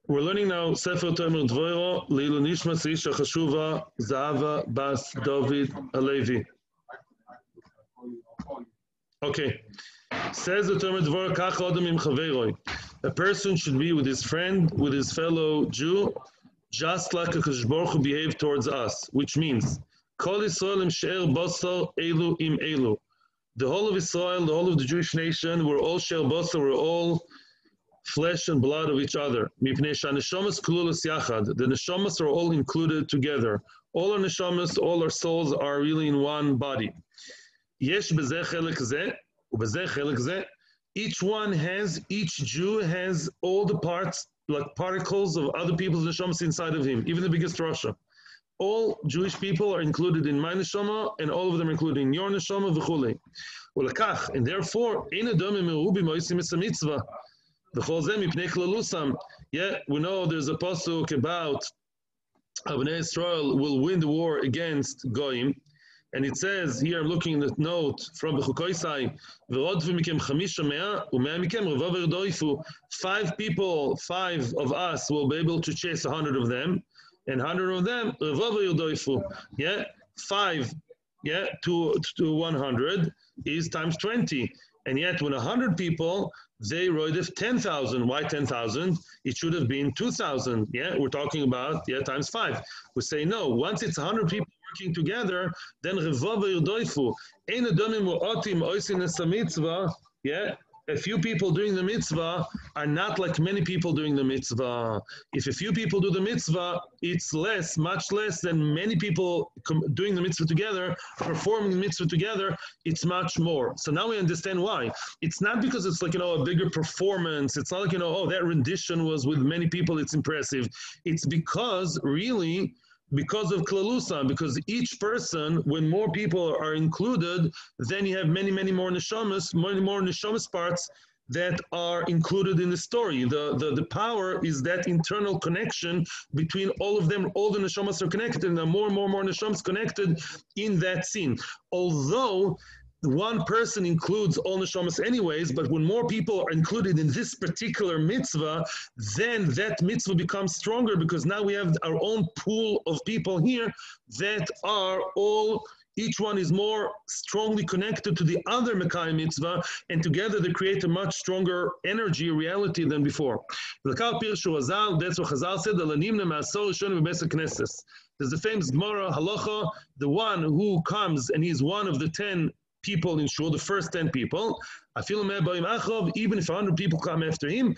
We're learning now Sefer Tomer Devorah Leilu Nishmas Isha Chashuva Zahava Bas David Halevi. Okay. Says the Tomer Devorah Kach Adam Im Chaveroi. A person should be with his friend, with his fellow Jew, just like HaKadosh Baruch Hu behaved towards us, which means Kol Yisrael Im She'er Basar Elu Im Elu. The whole of Israel, the whole of the Jewish nation, we're all She'er Basar, we're all flesh and blood of each other. The neshamas are all included together. All our neshamas, all our souls are really in one body. Each Jew has all the parts, like particles of other people's neshamas inside of him, even the biggest Rasha. All Jewish people are included in my neshama, and all of them are included in your neshama, v'chulei. And therefore, yeah, we know there's a pasuk about how Bnei Israel will win the war against Goyim, and it says here, I'm looking at the note from Bechukoisai, 5 people, 5 of us will be able to chase 100 of them, and 100 of them, yeah, 5, yeah, to 100 is times 20, and yet when 100 people, they wrote it 10,000. Why 10,000? It should have been 2,000. Yeah, we're talking about, yeah, times 5. We say no. Once it's 100 people working together, then yeah, a few people doing the mitzvah are not like many people doing the mitzvah. If a few people do the mitzvah, it's less, much less than many people doing the mitzvah together, performing the mitzvah together, it's much more. So now we understand why. It's not because it's like, a bigger performance. It's not like, oh, that rendition was with many people, it's impressive. It's because really, because of Klalusa, because each person, when more people are included, then you have many more neshamas parts that are included in the story. The power is that internal connection between all of them. All the neshamas are connected, and there are more neshamas connected in that scene. Although one person includes all neshamas anyways, but when more people are included in this particular mitzvah, then that mitzvah becomes stronger because now we have our own pool of people here that are all, each one is more strongly connected to the other Mekai mitzvah, and together they create a much stronger energy, reality than before. That's what Chazal said, there's the famous Gemara halacha, the one who comes and he's one of the 10 people in shul, the first 10 people, even if 100 people come after him,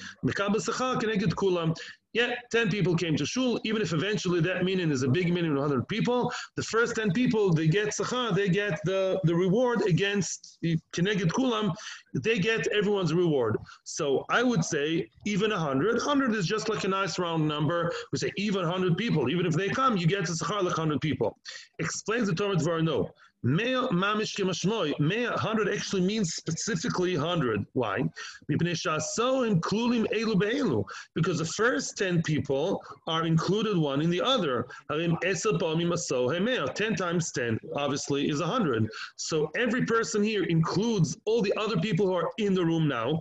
yeah, 10 people came to shul, even if eventually that meaning is a big meaning of 100 people, the first 10 people, they get sachar, they get the reward against keneged kulam, they get everyone's reward. So I would say even 100 is just like a nice round number. We say even 100 people, even if they come, you get the sachar like 100 people. Explains the Torah Devorah, no. 100 actually means specifically 100. Why? Because the first 10 people are included one in the other. 10 times 10 obviously is 100. So every person here includes all the other people who are in the room now.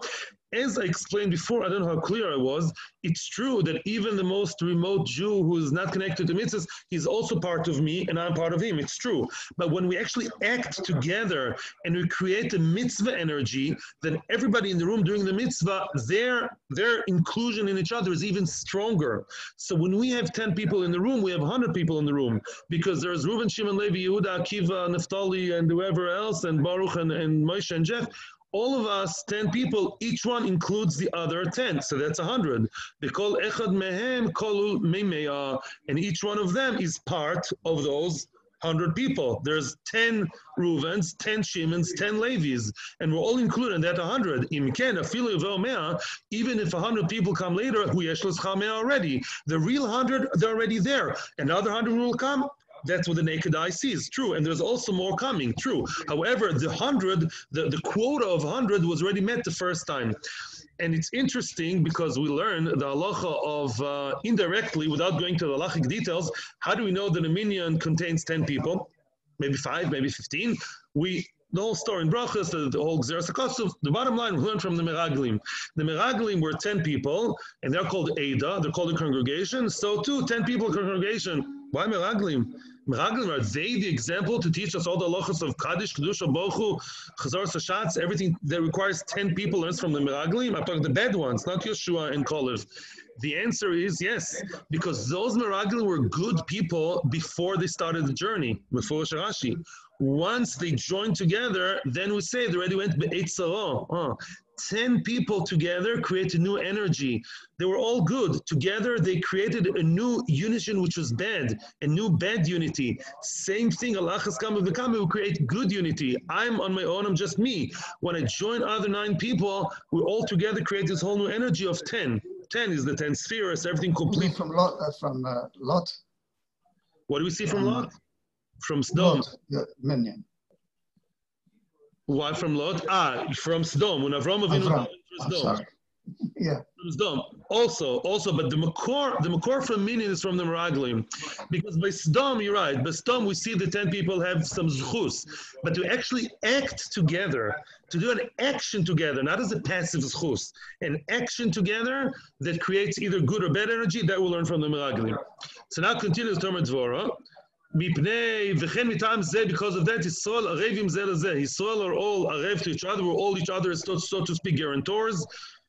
As I explained before, I don't know how clear I was, it's true that even the most remote Jew who is not connected to mitzvahs, he's also part of me and I'm part of him. It's true. But when we actually act together and we create a mitzvah energy, then everybody in the room doing the mitzvah, their inclusion in each other is even stronger. So when we have 10 people in the room, we have 100 people in the room because there's Reuven, Shimon, Levi, Yehuda, Akiva, Naphtali, and whoever else, and Baruch, and Moshe, and Jeff. All of us, 10 people, each one includes the other 10, so that's 100. Because echad mehem kolul meimea, and each one of them is part of those 100 people. There's 10 Reuvens, 10 Shimons, 10 Levis, and we're all included in that 100. Even if 100 people come later, already. The real 100, they're already there. Another 100 will come. That's what the naked eye sees, true. And there's also more coming, true. However, the 100, the quota of 100 was already met the first time. And it's interesting because we learn the halacha of indirectly, without going to the halachic details, how do we know that a minyan contains 10 people? Maybe 5, maybe 15. We the whole story in Brachas, the whole Gzeras HaKosov. The bottom line, we learned from the Meraglim. The Meraglim were 10 people, and they're called Eidah, they're called a congregation. So too, 10 people congregation. Why Meraglim? Meraglim, are they the example to teach us all the halachos of Kaddish, Kedusha, Bochu, Chazar, Sashatz, everything that requires 10 people learns from the Meraglim? I'm talking the bad ones, not Yeshua and Kolev. The answer is yes, because those Meraglim were good people before they started the journey, before Sharashi. Once they joined together, then we say they already went Be'et Sarah. 10 people together create a new energy. They were all good. Together, they created a new unison which was bad, a new bad unity. Same thing, Allah has come with the Kama, we create good unity. I'm on my own, I'm just me. When I join other 9 people, we all together create this whole new energy of 10. 10 is the 10 spheres, everything complete. From Lot. What do we see from Lot? From Sodom. Lot, the minion. Why from Lot? From Sodom. When Avram Avinu died from Sodom. Yeah. From Sodom. Also, but the Makor from Minyan is from the Meraglim. Because by Sodom, you're right. By Sodom, we see the 10 people have some zchus. But to actually act together, to do an action together, not as a passive zchus, an action together that creates either good or bad energy, that we'll learn from the Meraglim. So now continues Tomer Devorah. Because of that, Yisrael arevim zeh lezeh. Yisrael are all arev to each other. We're all each other, so to speak, guarantors.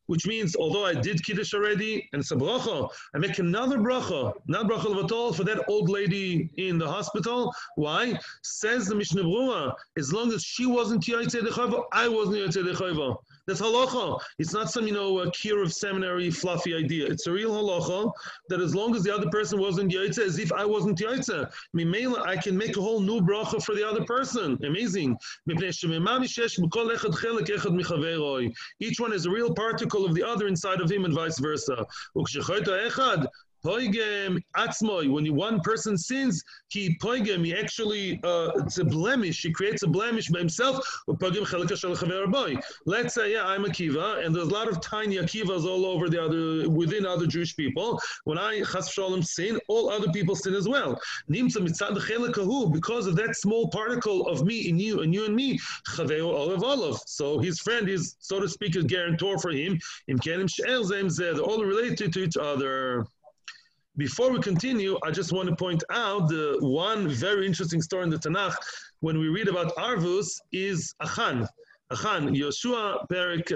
Which means, although I did Kiddush already, and it's a bracha, I make another bracha, not bracha levatol, for that old lady in the hospital. Why? Says the Mishnah Berurah, as long as she wasn't Yaitze Dechayva, I wasn't Yaitze Dechayva. That's halacha. It's not some, a Kiruv seminary fluffy idea. It's a real halacha that as long as the other person wasn't Yaitze, as if I wasn't Yaitze, I can make a whole new bracha for the other person. Amazing. Each one is a real particle of the other inside of him and vice versa. When one person sins, he actually, it's a blemish, he creates a blemish by himself. Let's say, I'm Akiva, and there's a lot of tiny Akivas all over within other Jewish people. When I, Chas V'Shalom, sin, all other people sin as well. Because of that small particle of me in you, and you and me, so his friend is, so to speak, a guarantor for him. They're all related to each other. Before we continue, I just want to point out the one very interesting story in the Tanakh when we read about Arvus is Achan. Achan, Yoshua Perik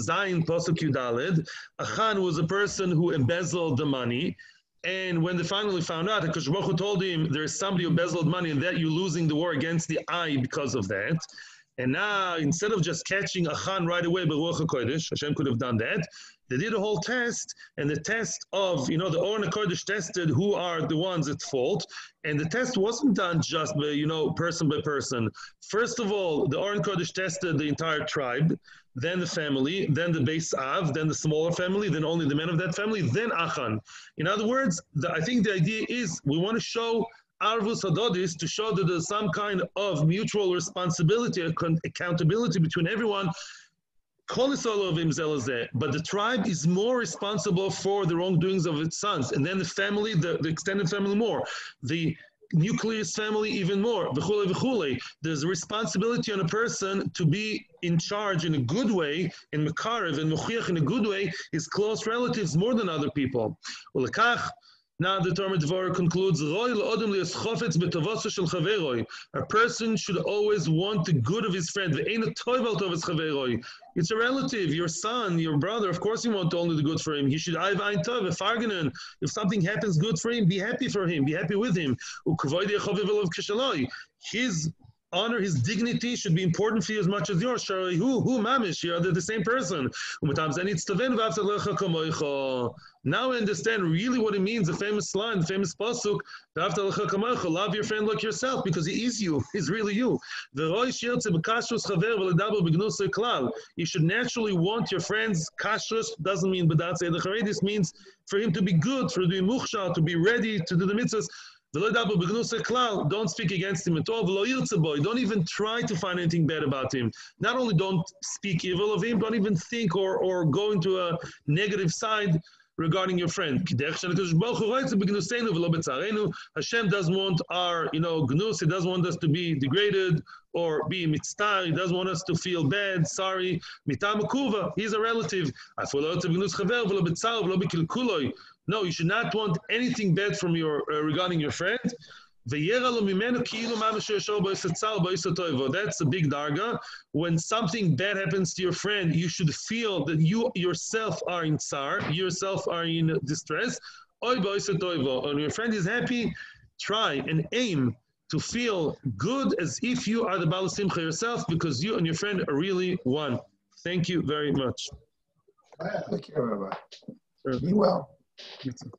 Zayin Pasuk Yudalid. Achan was a person who embezzled the money. And when they finally found out, because Baruch Hu told him there's somebody who embezzled money and that you're losing the war against the eye because of that. And now, instead of just catching Achan right away, Baruch HaKodesh, Hashem could have done that. They did a whole test, and the test of, the Oren HaKodesh tested who are the ones at fault, and the test wasn't done just by, person by person. First of all, the Oren HaKodesh tested the entire tribe, then the family, then the Beis Av, then the smaller family, then only the men of that family, then Achan. In other words, I think the idea is we want to show Arvus Hadodis to show that there's some kind of mutual responsibility, accountability between everyone. But the tribe is more responsible for the wrongdoings of its sons, and then the family, the extended family more, the nucleus family even more. There's a responsibility on a person to be in charge in a good way, in Mekarev and Mechiach in a good way, his close relatives more than other people. Now the Tomer Devorah concludes, a person should always want the good of his friend. It's a relative, your son, your brother, of course you want only the good for him. He should if something happens good for him, be happy for him, be happy with him. His honor, his dignity should be important for you as much as yours. Mamish, you're the same person. Now I understand really what it means, the famous line, the famous pasuk, love your friend like yourself, because he is you, he's really you. You should naturally want your friend's kashrus, doesn't mean b'dat se'ed charedis, means for him to be good, for to be muchshar, to be ready to do the mitzvahs. Don't speak against him at all. Don't even try to find anything bad about him. Not only don't speak evil of him, don't even think or go into a negative side. regarding your friend. Hashem doesn't want our, gnus. He doesn't want us to be degraded or be mitzvah. He doesn't want us to feel bad, sorry. He's a relative. No, you should not want anything bad from regarding your friend. That's a big darga. When something bad happens to your friend, you should feel that you yourself are in tsar, yourself are in distress. When your friend is happy, try and aim to feel good as if you are the Baal Simcha yourself, because you and your friend are really one. Thank you very much. Thank you, Rabbi. Be well. You too.